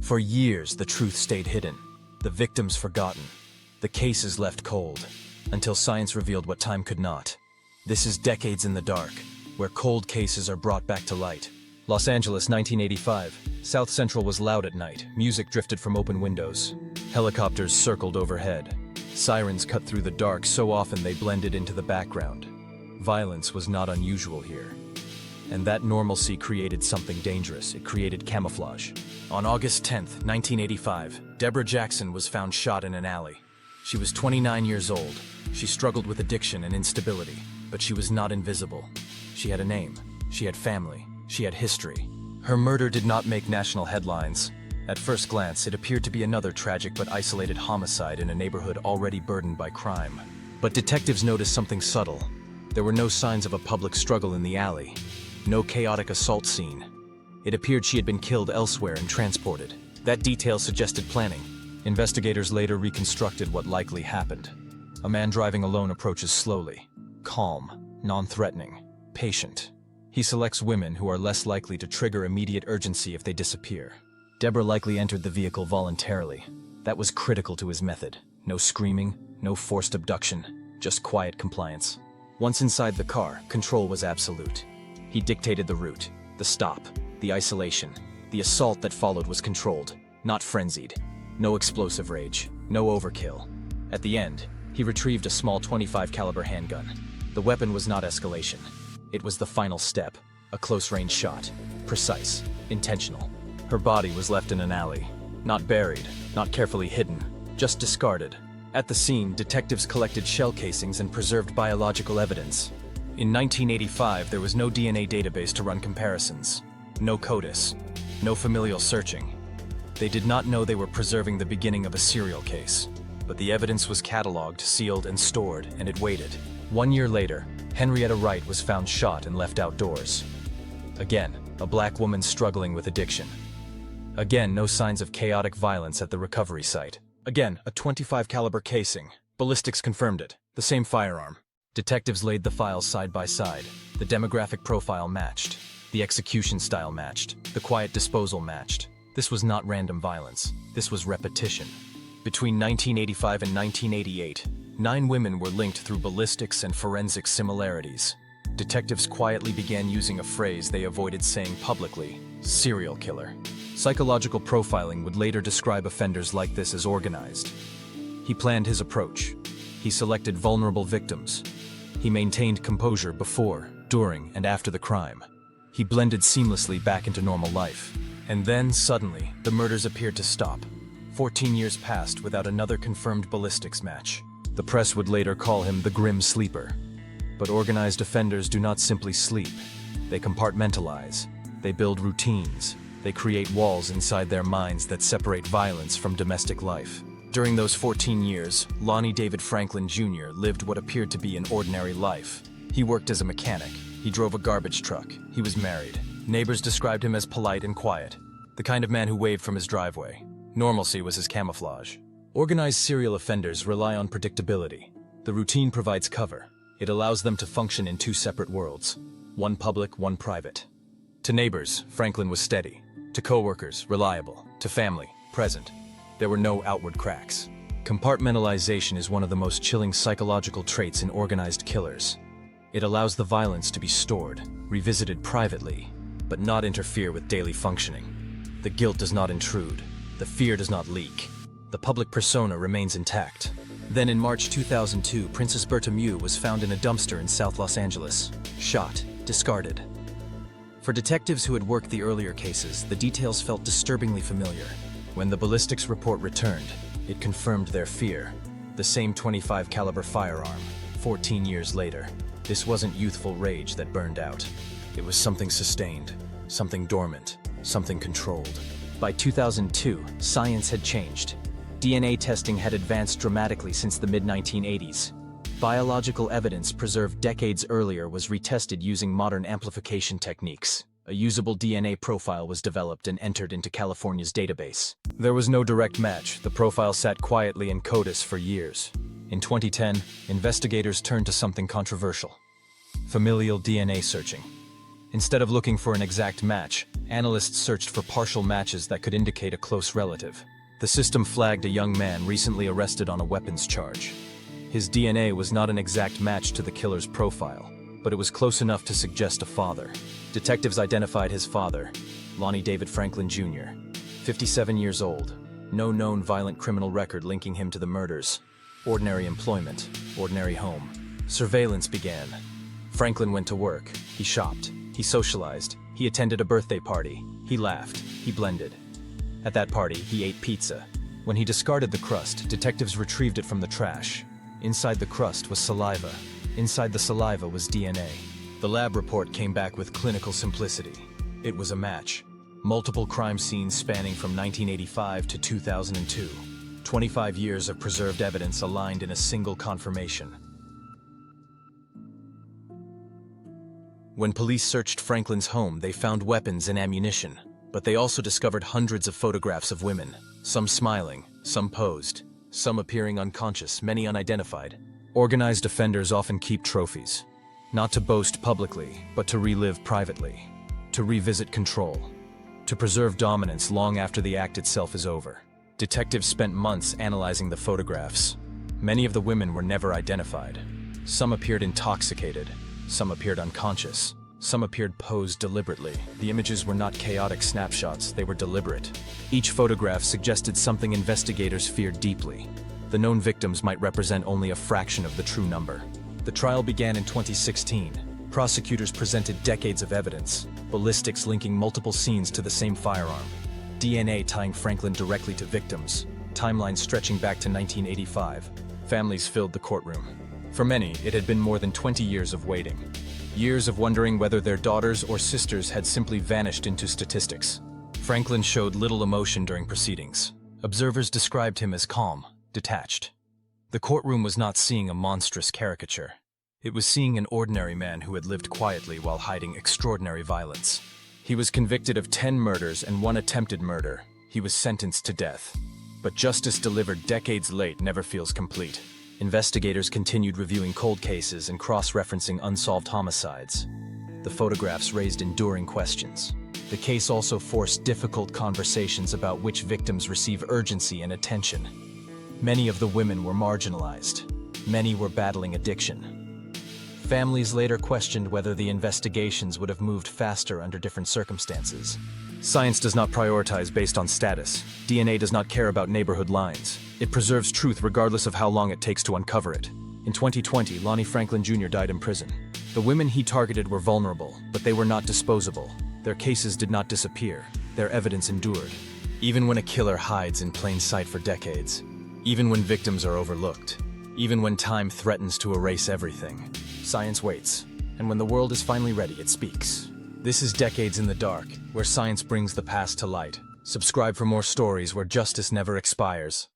For years, the truth stayed hidden, the victims forgotten, the cases left cold, until science revealed what time could not. This is Decades in the Dark, where cold cases are brought back to light. Los Angeles, 1985. South Central was loud at night. Music drifted from open windows. Helicopters circled overhead. Sirens cut through the dark so often they blended into the background. Violence was not unusual here. And that normalcy created something dangerous. It created camouflage. On August 10th, 1985, Deborah Jackson was found shot in an alley. She was 29 years old. She struggled with addiction and instability, but she was not invisible. She had a name. She had family. She had history. Her murder did not make national headlines. At first glance, it appeared to be another tragic but isolated homicide in a neighborhood already burdened by crime. But detectives noticed something subtle. There were no signs of a public struggle in the alley. No chaotic assault scene. It appeared she had been killed elsewhere and transported. That detail suggested planning. Investigators later reconstructed what likely happened. A man driving alone approaches slowly. Calm, non-threatening, patient. He selects women who are less likely to trigger immediate urgency if they disappear. Deborah likely entered the vehicle voluntarily. That was critical to his method. No screaming, no forced abduction, just quiet compliance. Once inside the car, control was absolute. He dictated the route, the stop, the isolation. The assault that followed was controlled, not frenzied. No explosive rage, no overkill. At the end, he retrieved a small .25 caliber handgun. The weapon was not escalation. It was the final step, a close-range shot. Precise, intentional. Her body was left in an alley. Not buried, not carefully hidden, just discarded. At the scene, detectives collected shell casings and preserved biological evidence. In 1985, there was no DNA database to run comparisons. No CODIS. No familial searching. They did not know they were preserving the beginning of a serial case. But the evidence was cataloged, sealed, and stored, and it waited. 1 year later, Henrietta Wright was found shot and left outdoors. Again, a black woman struggling with addiction. Again, no signs of chaotic violence at the recovery site. Again, a .25 caliber casing. Ballistics confirmed it. The same firearm. Detectives laid the files side by side. The demographic profile matched. The execution style matched. The quiet disposal matched. This was not random violence. This was repetition. Between 1985 and 1988, 9 women were linked through ballistics and forensic similarities. Detectives quietly began using a phrase they avoided saying publicly: serial killer. Psychological profiling would later describe offenders like this as organized. He planned his approach. He selected vulnerable victims. He maintained composure before, during, and after the crime. He blended seamlessly back into normal life. And then, suddenly, the murders appeared to stop. 14 years passed without another confirmed ballistics match. The press would later call him the Grim Sleeper. But organized offenders do not simply sleep. They compartmentalize. They build routines. They create walls inside their minds that separate violence from domestic life. During those 14 years, Lonnie David Franklin Jr. lived what appeared to be an ordinary life. He worked as a mechanic. He drove a garbage truck. He was married. Neighbors described him as polite and quiet, the kind of man who waved from his driveway. Normalcy was his camouflage. Organized serial offenders rely on predictability. The routine provides cover. It allows them to function in 2 separate worlds, one public, one private. To neighbors, Franklin was steady. To coworkers, reliable. To family, present. There were no outward cracks. Compartmentalization is one of the most chilling psychological traits in organized killers. It allows the violence to be stored, revisited privately, but not interfere with daily functioning. The guilt does not intrude. The fear does not leak. The public persona remains intact. Then in March 2002, Princess Berta Mew was found in a dumpster in South Los Angeles. Shot, discarded. For detectives who had worked the earlier cases, the details felt disturbingly familiar. When the ballistics report returned, it confirmed their fear. The same .25 caliber firearm, 14 years later. This wasn't youthful rage that burned out. It was something sustained, something dormant, something controlled. By 2002, science had changed. DNA testing had advanced dramatically since the mid-1980s. Biological evidence preserved decades earlier was retested using modern amplification techniques. A usable DNA profile was developed and entered into California's database. There was no direct match. The profile sat quietly in CODIS for years. In 2010, investigators turned to something controversial: familial DNA searching. Instead of looking for an exact match, analysts searched for partial matches that could indicate a close relative. The system flagged a young man recently arrested on a weapons charge. His DNA was not an exact match to the killer's profile, but it was close enough to suggest a father. Detectives identified his father, Lonnie David Franklin Jr., 57 years old, no known violent criminal record linking him to the murders. Ordinary employment, ordinary home. Surveillance began. Franklin went to work, he shopped, he socialized, he attended a birthday party, he laughed, he blended. At that party, he ate pizza. When he discarded the crust, detectives retrieved it from the trash. Inside the crust was saliva. Inside the saliva was DNA. The lab report came back with clinical simplicity. It was a match. Multiple crime scenes spanning from 1985 to 2002. 25 years of preserved evidence aligned in a single confirmation. When police searched Franklin's home, they found weapons and ammunition, but they also discovered hundreds of photographs of women, some smiling, some posed, some appearing unconscious, many unidentified. Organized offenders often keep trophies, not to boast publicly, but to relive privately, to revisit control, to preserve dominance long after the act itself is over. Detectives spent months analyzing the photographs. Many of the women were never identified. Some appeared intoxicated, some appeared unconscious, some appeared posed deliberately. The images were not chaotic snapshots, they were deliberate. Each photograph suggested something investigators feared deeply. The known victims might represent only a fraction of the true number. The trial began in 2016. Prosecutors presented decades of evidence, ballistics linking multiple scenes to the same firearm, DNA tying Franklin directly to victims, timelines stretching back to 1985. Families filled the courtroom. For many, it had been more than 20 years of waiting. Years of wondering whether their daughters or sisters had simply vanished into statistics. Franklin showed little emotion during proceedings. Observers described him as calm, detached. The courtroom was not seeing a monstrous caricature. It was seeing an ordinary man who had lived quietly while hiding extraordinary violence. He was convicted of 10 murders and 1 attempted murder. He was sentenced to death. But justice delivered decades late never feels complete. Investigators continued reviewing cold cases and cross-referencing unsolved homicides. The photographs raised enduring questions. The case also forced difficult conversations about which victims receive urgency and attention. Many of the women were marginalized. Many were battling addiction. Families later questioned whether the investigations would have moved faster under different circumstances. Science does not prioritize based on status. DNA does not care about neighborhood lines. It preserves truth regardless of how long it takes to uncover it. In 2020, Lonnie Franklin Jr. died in prison. The women he targeted were vulnerable, but they were not disposable. Their cases did not disappear. Their evidence endured. Even when a killer hides in plain sight for decades, even when victims are overlooked, even when time threatens to erase everything, science waits. And when the world is finally ready, it speaks. This is Decades in the Dark, where science brings the past to light. Subscribe for more stories where justice never expires.